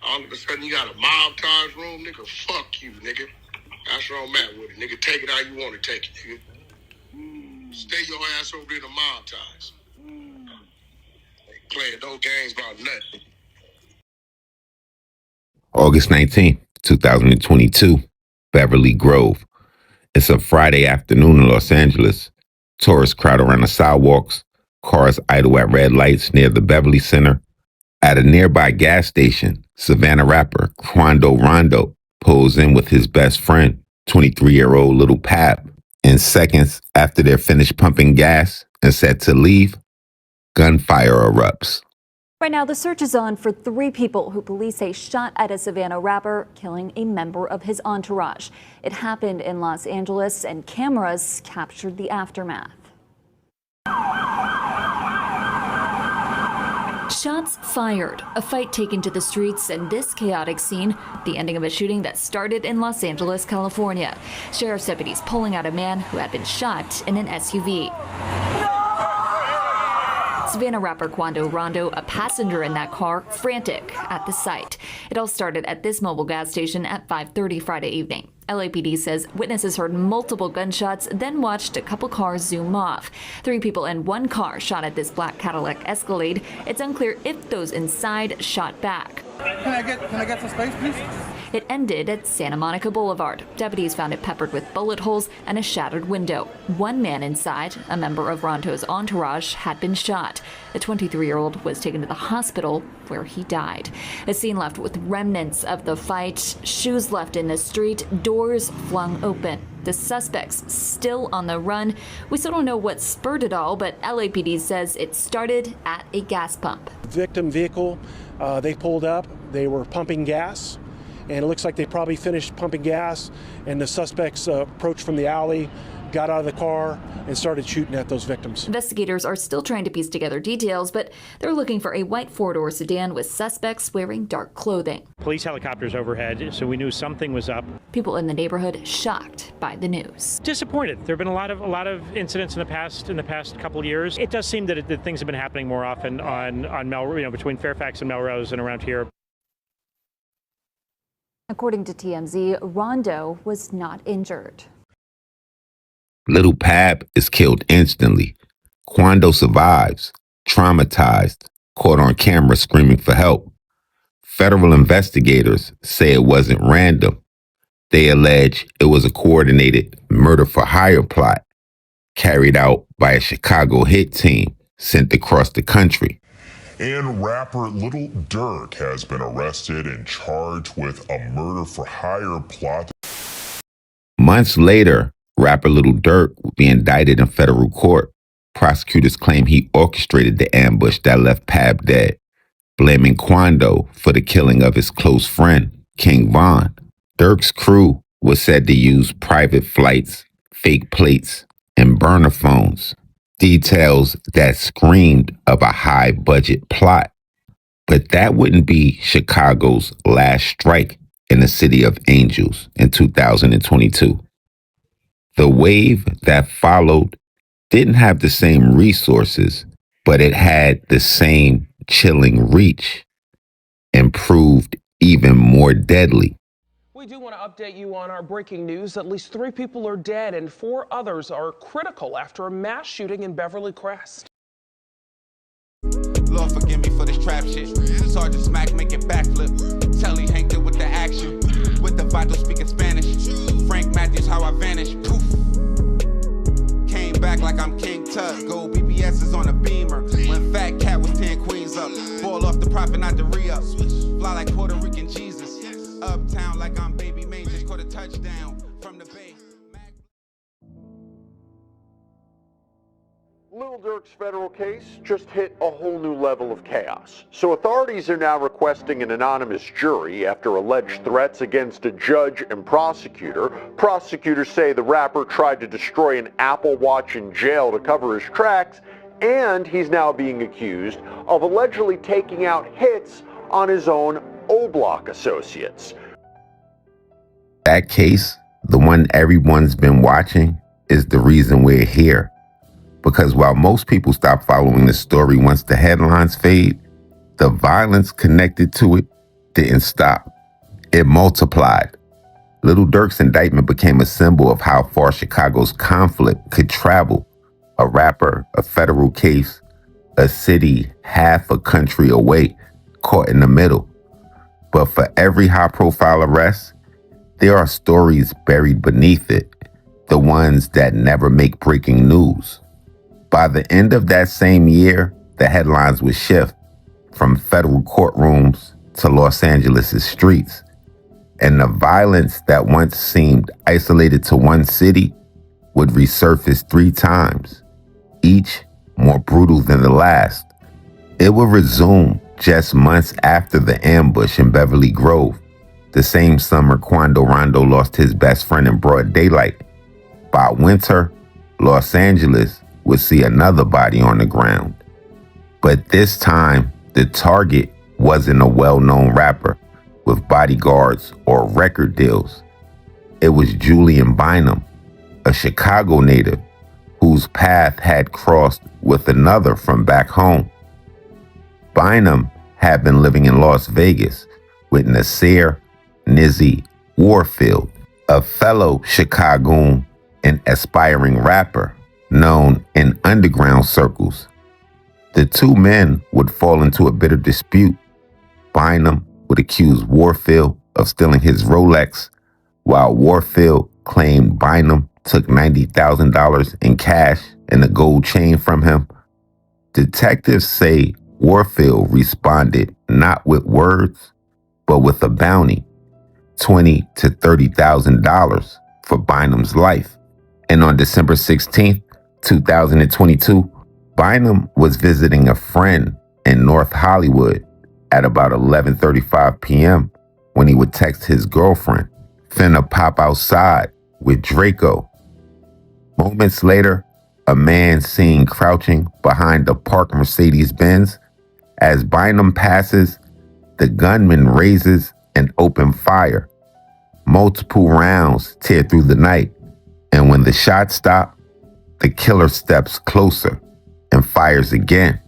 All of a sudden you got a mob ties room, nigga. Fuck you, nigga. That's where I'm at with it, nigga. Take it how you want to take it, nigga. Stay your ass over in the mob ties. Playing those games about nothing. August 19th, 2022, Beverly Grove. It's a Friday afternoon in Los Angeles. Tourists crowd around the sidewalks. Cars idle at red lights near the Beverly Center. At a nearby gas station, Savannah rapper Quando Rondo pulls in with his best friend, 23-year-old Lil Pab. In seconds after they're finished pumping gas and set to leave, gunfire erupts. Right now, the search is on for 3 people who police say shot at a Savannah rapper, killing a member of his entourage. It happened in Los Angeles, and cameras captured the aftermath. Shots fired, a fight taken to the streets, and this chaotic scene, the ending of a shooting that started in Los Angeles, California. Sheriff's deputies pulling out a man who had been shot in an SUV. Savannah rapper Quando Rondo, a passenger in that car, frantic at the sight. It all started at this mobile gas station at 5:30 Friday evening. LAPD says witnesses heard multiple gunshots, then watched a couple cars zoom off. 3 people in one car shot at this black Cadillac Escalade. It's unclear if those inside shot back. Can I get some space, please? It ended at Santa Monica Boulevard. Deputies found it peppered with bullet holes and a shattered window. One man inside, a member of Rondo's entourage, had been shot. The 23-year-old was taken to the hospital where he died. A scene left with remnants of the fight, shoes left in the street, doors flung open. The suspects still on the run. We still don't know what spurred it all, but LAPD says it started at a gas pump. Victim vehicle, they pulled up, they were pumping gas, and it looks like they probably finished pumping gas, and the suspects approached from the alley, got out of the car, and started shooting at those victims. Investigators are still trying to piece together details, but they're looking for a white 4-door sedan with suspects wearing dark clothing. Police helicopters overhead, so we knew something was up. People in the neighborhood shocked by the news. Disappointed. There have been a lot of incidents in the past couple of years. It does seem that things have been happening more often on Melrose, between Fairfax and Melrose and around here. According to TMZ, Rondo was not injured. Lil Pab is killed instantly. Quando survives, traumatized, caught on camera screaming for help. Federal investigators say it wasn't random. They allege it was a coordinated murder-for-hire plot carried out by a Chicago hit team sent across the country. And rapper Lil Durk has been arrested and charged with a murder-for-hire plot. Months later, rapper Lil Durk will be indicted in federal court. Prosecutors claim he orchestrated the ambush that left Pab dead, blaming Quando for the killing of his close friend, King Von. Durk's crew was said to use private flights, fake plates, and burner phones. Details that screamed of a high-budget plot. But that wouldn't be Chicago's last strike in the City of Angels in 2022. The wave that followed didn't have the same resources, but it had the same chilling reach and proved even more deadly. We do want to update you on our breaking news. At least 3 people are dead and 4 others are critical after a mass shooting in Beverly Crest. Lord forgive me for this trap shit. Sergeant Smack make it backflip. Telly Hank did with the action. With the vital speaking Spanish. Frank Matthews how I vanish. Poof. Came back like I'm King Tut. Gold BBS is on a beamer. When Fat Cat was 10 queens up. Ball off the profit, not the re-up. Fly like Puerto Rican Jesus. Uptown like I'm Baby May. Just caught a touchdown from the bay. Lil Durk's federal case just hit a whole new level of chaos. So authorities are now requesting an anonymous jury after alleged threats against a judge and prosecutor. Prosecutors say the rapper tried to destroy an Apple Watch in jail to cover his tracks, and he's now being accused of allegedly taking out hits on his own O-Block associates. That case, the one everyone's been watching, is the reason we're here. Because while most people stop following the story once the headlines fade, the violence connected to it didn't stop. It multiplied. Little Durk's indictment became a symbol of how far Chicago's conflict could travel. A rapper, a federal case, a city half a country away, caught in the middle. But for every high-profile arrest, there are stories buried beneath it, the ones that never make breaking news. By the end of that same year, the headlines would shift from federal courtrooms to Los Angeles' streets. And the violence that once seemed isolated to one city would resurface 3 times, each more brutal than the last. It would resume just months after the ambush in Beverly Grove, the same summer Quando Rondo lost his best friend in broad daylight. By winter, Los Angeles would see another body on the ground. But this time, the target wasn't a well-known rapper with bodyguards or record deals. It was Julian Bynum, a Chicago native whose path had crossed with another from back home. Bynum had been living in Las Vegas with Nasir Nizzy Warfield, a fellow Chicagoan and aspiring rapper known in underground circles. The two men would fall into a bitter dispute. Bynum would accuse Warfield of stealing his Rolex, while Warfield claimed Bynum took $90,000 in cash and a gold chain from him. Detectives say Warfield responded not with words, but with a bounty, $20,000 to $30,000 for Bynum's life. And on December 16th, 2022, Bynum was visiting a friend in North Hollywood at about 11:35 p.m. when he would text his girlfriend, "Finna pop outside with Draco." Moments later, a man seen crouching behind a parked Mercedes-Benz. As Bynum passes, the gunman raises and opens fire. Multiple rounds tear through the night, and when the shots stop, the killer steps closer and fires again.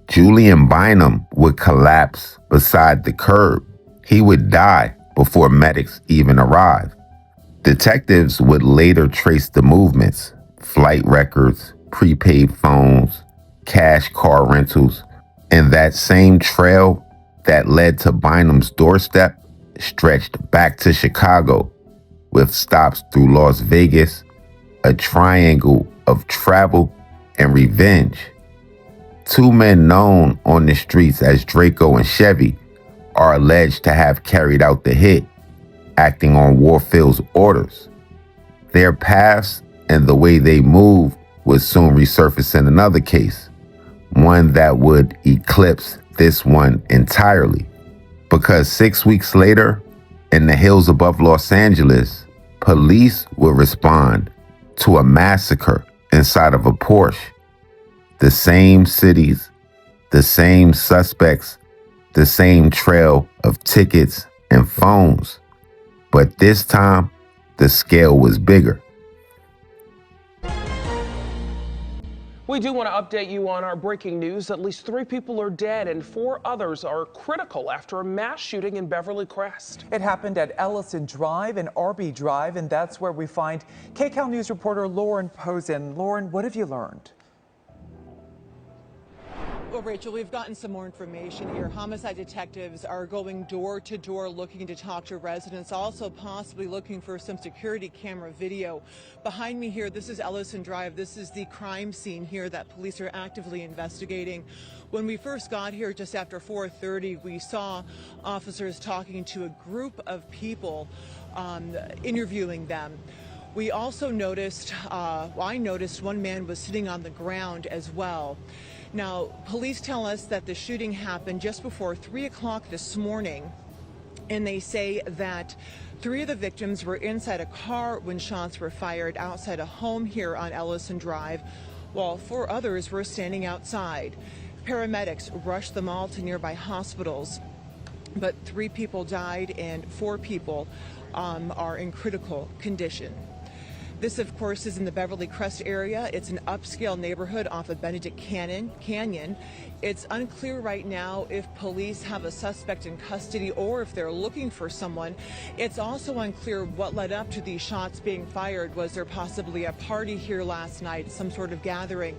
Julian Bynum would collapse beside the curb. He would die before medics even arrived. Detectives would later trace the movements: flight records, prepaid phones, cash car rentals, and that same trail that led to Bynum's doorstep stretched back to Chicago, with stops through Las Vegas, a triangle of travel and revenge. Two men known on the streets as Draco and Chevy are alleged to have carried out the hit, acting on Warfield's orders. Their paths and the way they moved would soon resurface in another case, one that would eclipse this one entirely. Because 6 weeks later, in the hills above Los Angeles, police would respond to a massacre inside of a Porsche. The same cities, the same suspects, the same trail of tickets and phones. But this time, the scale was bigger. We do want to update you on our breaking news. At least 3 people are dead and 4 others are critical after a mass shooting in Beverly Crest. It happened at Ellison Drive and RB Drive, and that's where we find KCAL News reporter Lauren Posen. Lauren, what have you learned? Well, Rachel, we've gotten some more information here. Homicide detectives are going door to door looking to talk to residents, also possibly looking for some security camera video. Behind me here, this is Ellison Drive. This is the crime scene here that police are actively investigating. When we first got here just after 4:30, we saw officers talking to a group of people, interviewing them. We also noticed, I noticed one man was sitting on the ground as well. Now, police tell us that the shooting happened just before 3 o'clock this morning, and they say that 3 of the victims were inside a car when shots were fired outside a home here on Ellison Drive, while 4 others were standing outside. Paramedics rushed them all to nearby hospitals, but 3 people died and 4 people are in critical condition. This, of course, is in the Beverly Crest area. It's an upscale neighborhood off of Benedict Canyon. It's unclear right now if police have a suspect in custody or if they're looking for someone. It's also unclear what led up to these shots being fired. Was there possibly a party here last night, some sort of gathering?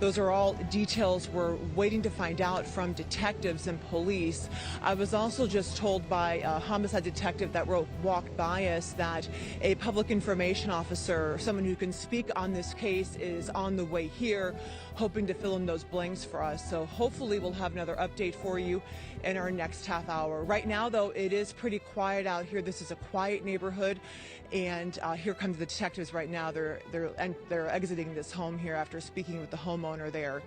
Those are all details we're waiting to find out from detectives and police. I was also just told by a homicide detective that walked by us that a public information officer, someone who can speak on this case, is on the way here, hoping to fill in those blanks for us. So hopefully we'll have another update for you in our next half hour. Right now, though, it is pretty quiet out here. This is a quiet neighborhood, and here comes the detectives right now. They're exiting this home here after speaking with the homeowner there.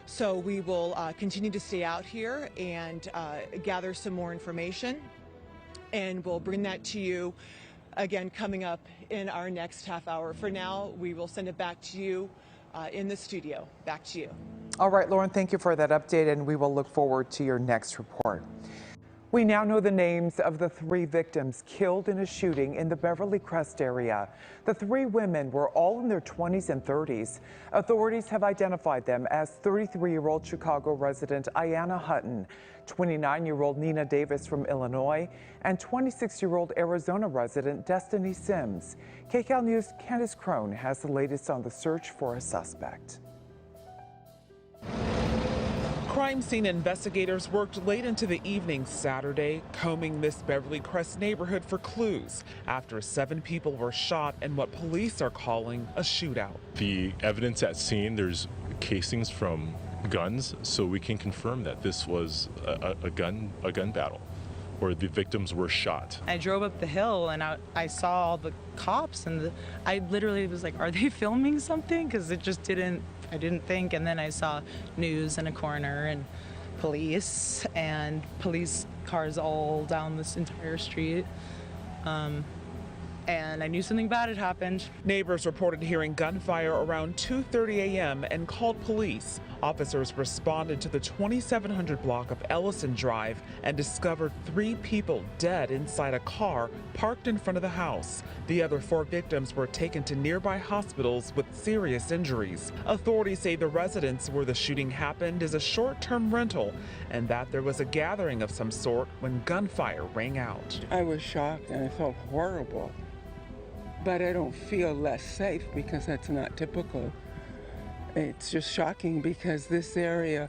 So we will continue to stay out here and gather some more information, and we'll bring that to you again coming up in our next half hour. For now, we will send it back to you in the studio. Back to you. All right, Lauren, thank you for that update, and we will look forward to your next report. We now know the names of the 3 victims killed in a shooting in the Beverly Crest area. The 3 women were all in their 20s and 30s. Authorities have identified them as 33-year-old Chicago resident Ayanna Hutton, 29-year-old Nina Davis from Illinois, and 26-year-old Arizona resident Destiny Sims. KCAL News' Candace Crone has the latest on the search for a suspect. Crime scene investigators worked late into the evening Saturday, combing this Beverly Crest neighborhood for clues after 7 people were shot in what police are calling a shootout. The evidence at scene, there's casings from guns, so we can confirm that this was a gun battle where the victims were shot. I drove up the hill and I saw all the cops, and I literally was like, are they filming something? Because it just I didn't think. And then I saw news and a coroner and police cars all down this entire street. And I knew something bad had happened. Neighbors reported hearing gunfire around 2:30 a.m. and called police. Officers responded to the 2700 block of Ellison Drive and discovered 3 people dead inside a car parked in front of the house. The other 4 victims were taken to nearby hospitals with serious injuries. Authorities say the residence where the shooting happened is a short-term rental and that there was a gathering of some sort when gunfire rang out. I was shocked and I felt horrible, but I don't feel less safe because that's not typical. It's just shocking because this area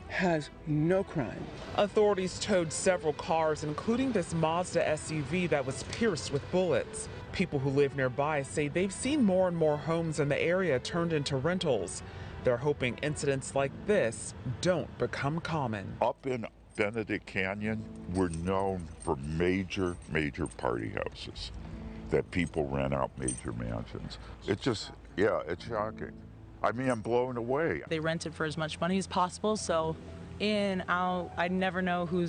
has no crime. Authorities towed several cars, including this Mazda SUV that was pierced with bullets. People who live nearby say they've seen more and more homes in the area turned into rentals. They're hoping incidents like this don't become common. Up in Benedict Canyon, we're known for major party houses that people rent out major mansions. It's just, it's shocking. I mean, I'm blown away. They rented for as much money as possible, so in, out, I never know who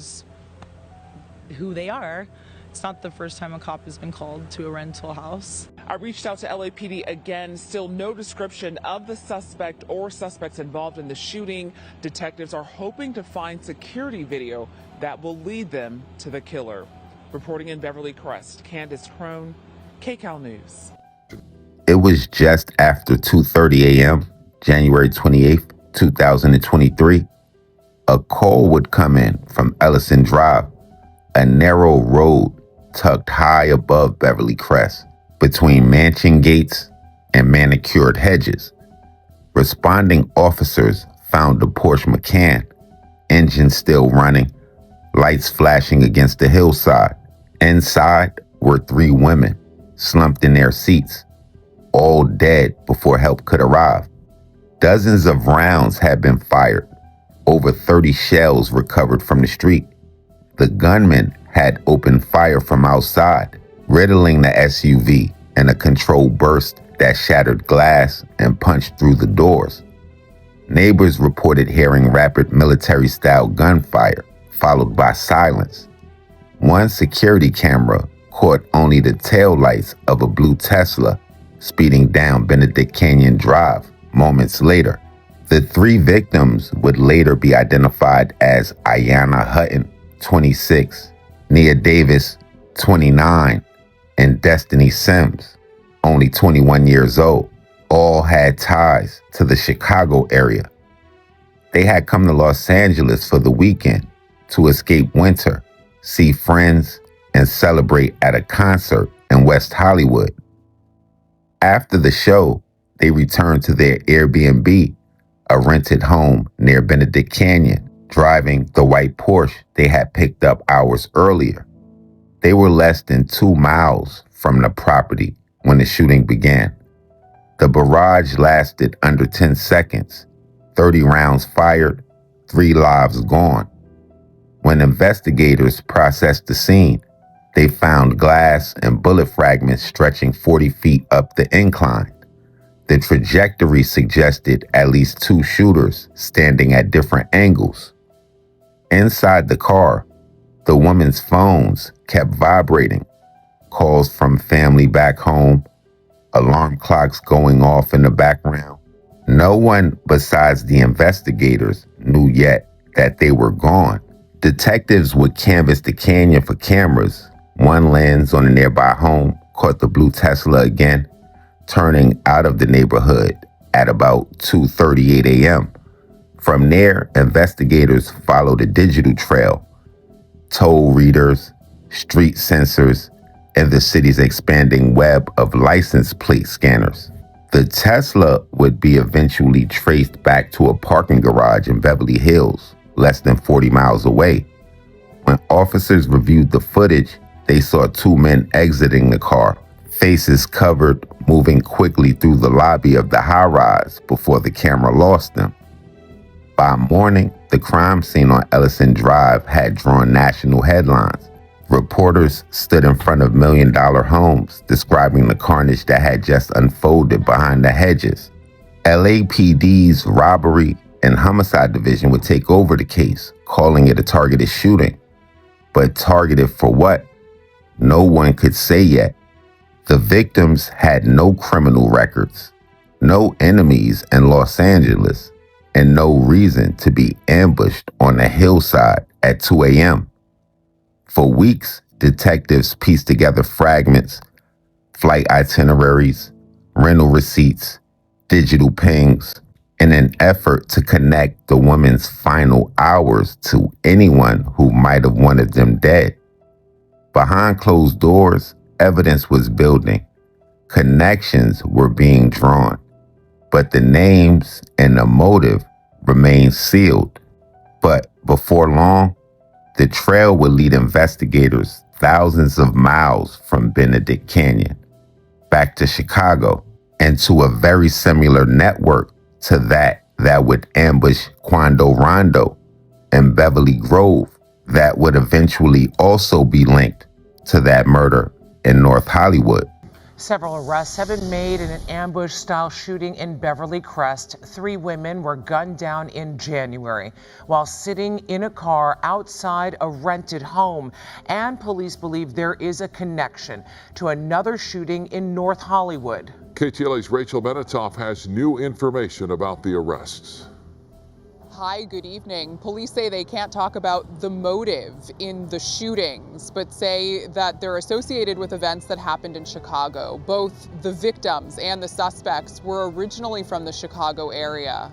they are. It's not the first time a cop has been called to a rental house. I reached out to LAPD again, still no description of the suspect or suspects involved in the shooting. Detectives are hoping to find security video that will lead them to the killer. Reporting in Beverly Crest, Candace Crone, KCAL News. It was just after 2:30 a.m., January 28th, 2023. A call would come in from Ellison Drive, a narrow road tucked high above Beverly Crest, between mansion gates and manicured hedges. Responding officers found the Porsche Macan, engine still running, lights flashing against the hillside. Inside were 3 women, slumped in their seats, all dead before help could arrive. Dozens of rounds had been fired, over 30 shells recovered from the street. The gunman had opened fire from outside, riddling the SUV in a controlled burst that shattered glass and punched through the doors. Neighbors reported hearing rapid military-style gunfire, followed by silence. One security camera caught only the taillights of a blue Tesla speeding down Benedict Canyon Drive moments later. The 3 victims would later be identified as Ayanna Hutton, 26, Nia Davis, 29, and Destiny Sims, only 21 years old. All had ties to the Chicago area. They had come to Los Angeles for the weekend to escape winter, see friends, and celebrate at a concert in West Hollywood. After the show, they returned to their Airbnb, a rented home near Benedict Canyon, driving the white Porsche they had picked up hours earlier. They were less than 2 miles from the property when the shooting began. The barrage lasted under 10 seconds, 30 rounds fired, 3 lives gone. When investigators processed the scene, they found glass and bullet fragments stretching 40 feet up the incline. The trajectory suggested at least 2 shooters standing at different angles. Inside the car, the women's phones kept vibrating, calls from family back home, alarm clocks going off in the background. No one besides the investigators knew yet that they were gone. Detectives would canvass the canyon for cameras. One lens on a nearby home caught the blue Tesla again, turning out of the neighborhood at about 2:38 a.m. From there, investigators followed a digital trail, toll readers, street sensors, and the city's expanding web of license plate scanners. The Tesla would be eventually traced back to a parking garage in Beverly Hills, less than 40 miles away. When officers reviewed the footage, they saw 2 men exiting the car, faces covered, moving quickly through the lobby of the high-rise before the camera lost them. By morning, the crime scene on Ellison Drive had drawn national headlines. Reporters stood in front of million-dollar homes, describing the carnage that had just unfolded behind the hedges. LAPD's robbery and homicide division would take over the case, calling it a targeted shooting. But targeted for what? No one could say yet. The victims had no criminal records, no enemies in Los Angeles, and no reason to be ambushed on a hillside at 2 a.m. For weeks, detectives pieced together fragments, flight itineraries, rental receipts, digital pings, in an effort to connect the woman's final hours to anyone who might have wanted them dead. Behind closed doors, evidence was building. Connections were being drawn, but the names and the motive remained sealed. But before long, the trail would lead investigators thousands of miles from Benedict Canyon, back to Chicago, and to a very similar network to that would ambush Quando Rondo and Beverly Grove, that would eventually also be linked to that murder in North Hollywood. Several arrests have been made in an ambush-style shooting in Beverly Crest. 3 women were gunned down in January while sitting in a car outside a rented home. And police believe there is a connection to another shooting in North Hollywood. KTLA's Rachel Benetoff has new information about the arrests. Hi, good evening. Police say they can't talk about the motive in the shootings, but say that they're associated with events that happened in Chicago. Both the victims and the suspects were originally from the Chicago area.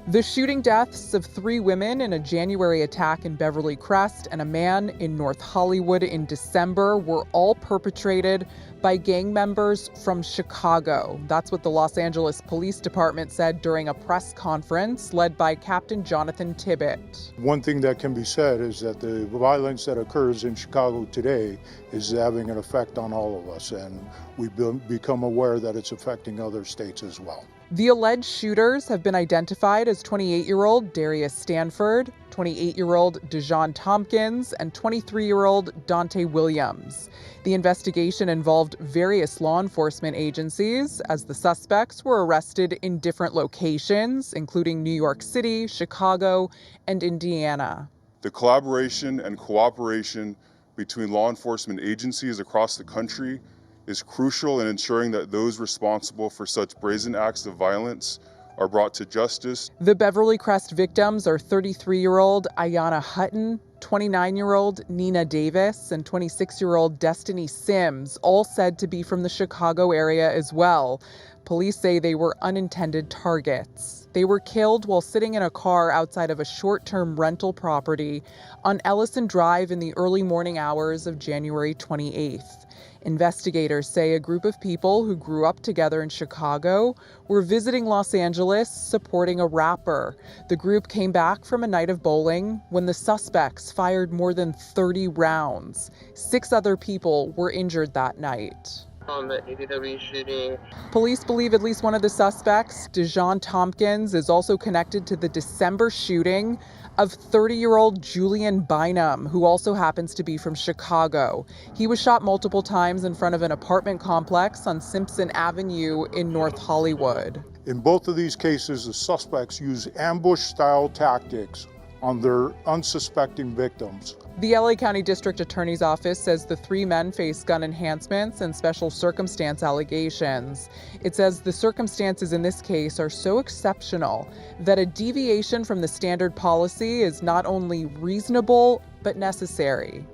The shooting deaths of 3 women in a January attack in Beverly Crest and a man in North Hollywood in December were all perpetrated by gang members from Chicago. That's what the Los Angeles Police Department said during a press conference led by Captain Jonathan Tibbett. One thing that can be said is that the violence that occurs in Chicago today is having an effect on all of us, and we've become aware that it's affecting other states as well. The alleged shooters have been identified as 28-year-old Darius Stanford, 28-year-old Dejon Tompkins, and 23-year-old Dante Williams. The investigation involved various law enforcement agencies, as the suspects were arrested in different locations, including New York City, Chicago, and Indiana. The collaboration and cooperation between law enforcement agencies across the country is crucial in ensuring that those responsible for such brazen acts of violence are brought to justice. The Beverly Crest victims are 33-year-old Ayanna Hutton, 29-year-old Nina Davis, and 26-year-old Destiny Sims, all said to be from the Chicago area as well. Police say they were unintended targets. They were killed while sitting in a car outside of a short-term rental property on Ellison Drive in the early morning hours of January 28th. Investigators say a group of people who grew up together in Chicago were visiting Los Angeles supporting a rapper. The group came back from a night of bowling when the suspects fired more than 30 rounds. 6 other people were injured that night. On the ADW shooting. Police believe at least one of the suspects, Dejon Tompkins, is also connected to the December shooting of 30-year-old Julian Bynum, who also happens to be from Chicago. He was shot multiple times in front of an apartment complex on Simpson Avenue in North Hollywood. In both of these cases, the suspects use ambush-style tactics on their unsuspecting victims. The LA County District Attorney's Office says the 3 men face gun enhancements and special circumstance allegations. It says the circumstances in this case are so exceptional that a deviation from the standard policy is not only reasonable, but necessary.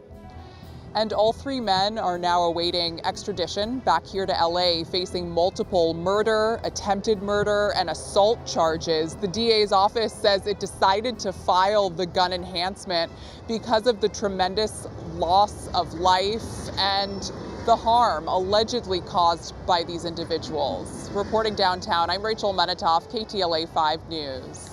And all 3 men are now awaiting extradition back here to LA, facing multiple murder, attempted murder, and assault charges. The DA's office says it decided to file the gun enhancement because of the tremendous loss of life and the harm allegedly caused by these individuals. Reporting downtown, I'm Rachel Menitoff, KTLA 5 News.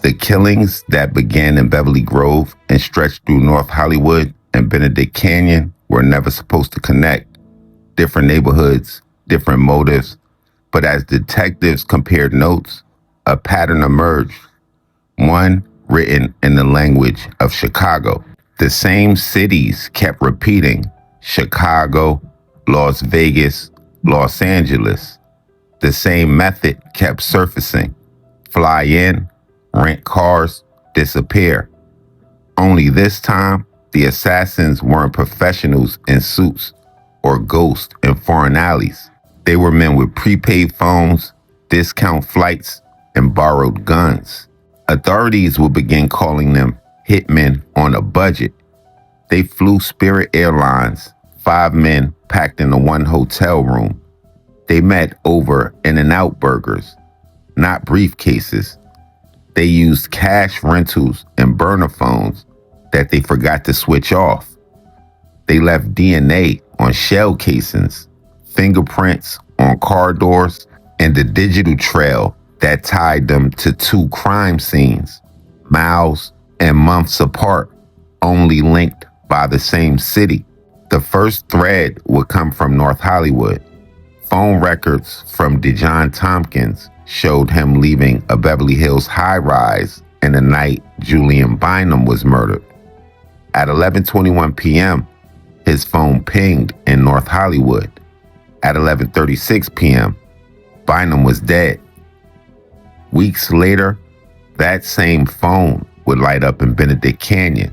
The killings that began in Beverly Grove and stretched through North Hollywood and Benedict Canyon were never supposed to connect. Different neighborhoods, different motives, but as detectives compared notes, a pattern emerged. One written in the language of Chicago. The same cities kept repeating: Chicago, Las Vegas, Los Angeles. The same method kept surfacing: fly in, rent cars, disappear. Only this time, the assassins weren't professionals in suits or ghosts in foreign alleys. They were men with prepaid phones, discount flights, and borrowed guns. Authorities would begin calling them hitmen on a budget. They flew Spirit Airlines, 5 men packed into one hotel room. They met over In-N-Out burgers, not briefcases. They used cash rentals and burner phones that they forgot to switch off. They left DNA on shell casings, fingerprints on car doors, and the digital trail that tied them to 2 crime scenes, miles and months apart, only linked by the same city. The first thread would come from North Hollywood. Phone records from Dejon Tompkins showed him leaving a Beverly Hills high-rise in the night Julian Bynum was murdered. At 11:21 p.m., his phone pinged in North Hollywood. At 11:36 p.m., Bynum was dead. Weeks later, that same phone would light up in Benedict Canyon.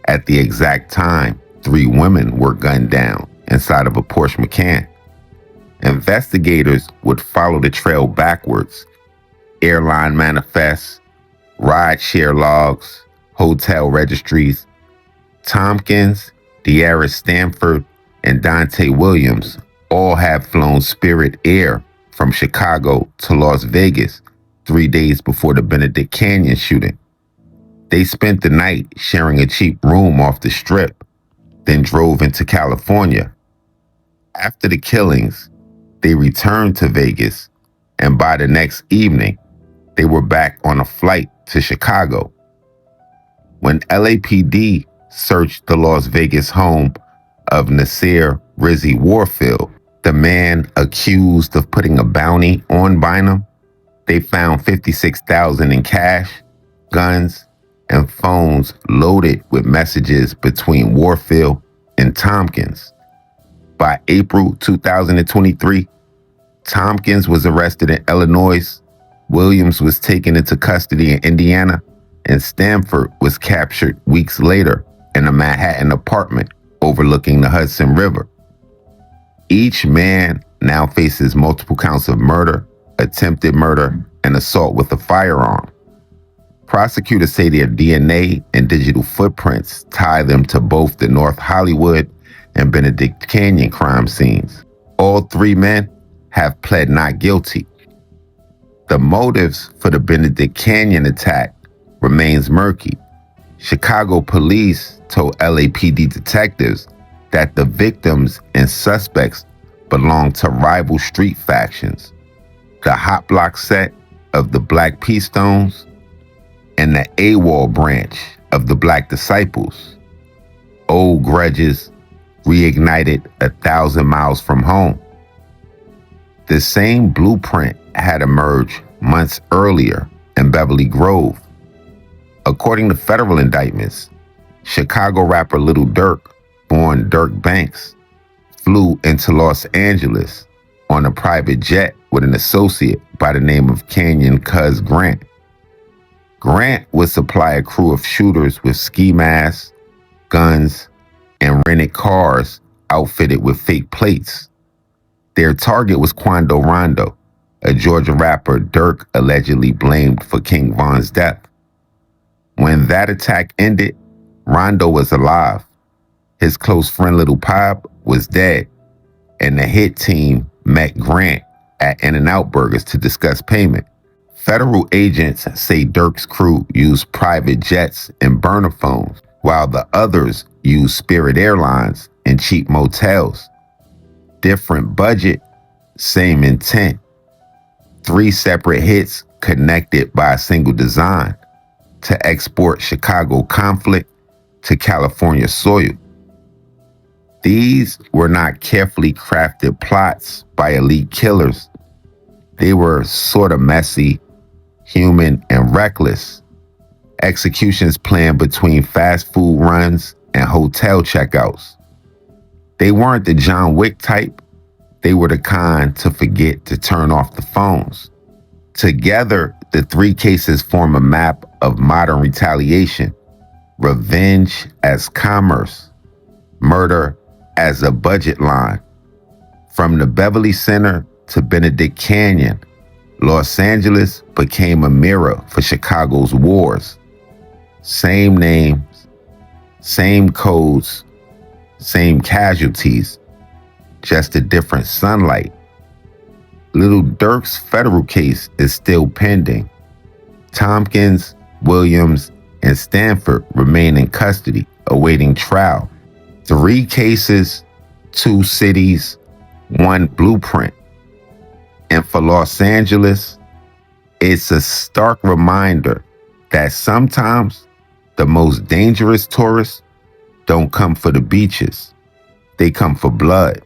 At the exact time, 3 women were gunned down inside of a Porsche Macan. Investigators would follow the trail backwards. Airline manifests, rideshare logs, hotel registries. Tompkins, De'Ara Stanford, and Dante Williams all had flown Spirit Air from Chicago to Las Vegas 3 days before the Benedict Canyon shooting. They spent the night sharing a cheap room off the Strip, then drove into California. After the killings, they returned to Vegas, and by the next evening, they were back on a flight to Chicago. When LAPD searched the Las Vegas home of Nasir Rizzi Warfield, the man accused of putting a bounty on Bynum, they found $56,000 in cash, guns, and phones loaded with messages between Warfield and Tompkins. By April 2023, Tompkins was arrested in Illinois, Williams was taken into custody in Indiana, and Stanford was captured weeks later in a Manhattan apartment overlooking the Hudson River. Each man now faces multiple counts of murder, attempted murder, and assault with a firearm. Prosecutors say their DNA and digital footprints tie them to both the North Hollywood and Benedict Canyon crime scenes. All three men have pled not guilty. The motives for the Benedict Canyon attack remains murky. Chicago police told LAPD detectives that the victims and suspects belonged to rival street factions, the Hot Block set of the Black P-Stones and the AWOL branch of the Black Disciples. Old grudges reignited 1,000 miles from home. The same blueprint had emerged months earlier in Beverly Grove. According to federal indictments, Chicago rapper Lil Durk, born Dirk Banks, flew into Los Angeles on a private jet with an associate by the name of Canyon Cuz Grant. Grant would supply a crew of shooters with ski masks, guns, and rented cars outfitted with fake plates. Their target was Quando Rondo, a Georgia rapper Dirk allegedly blamed for King Von's death. When that attack ended, Rondo was alive. His close friend Lil Pop was dead, and the hit team met Grant at In-N-Out Burgers to discuss payment. Federal agents say Dirk's crew used private jets and burner phones, while the others used Spirit Airlines and cheap motels. Different budget, same intent. 3 separate hits connected by a single design to export Chicago conflict to California soil. These were not carefully crafted plots by elite killers. They were sort of messy, human, and reckless. Executions planned between fast food runs and hotel checkouts. They weren't the John Wick type. They were the kind to forget to turn off the phones. Together, the 3 cases form a map of modern retaliation: revenge as commerce, murder as a budget line. From the Beverly Center to Benedict Canyon, Los Angeles became a mirror for Chicago's wars. Same names, same codes, same casualties, just a different sunlight. Lil Durk's federal case is still pending. Tompkins, Williams, and Stanford remain in custody, awaiting trial. 3 cases, 2 cities, 1 blueprint. And for Los Angeles, it's a stark reminder that sometimes the most dangerous tourists don't come for the beaches. They come for blood.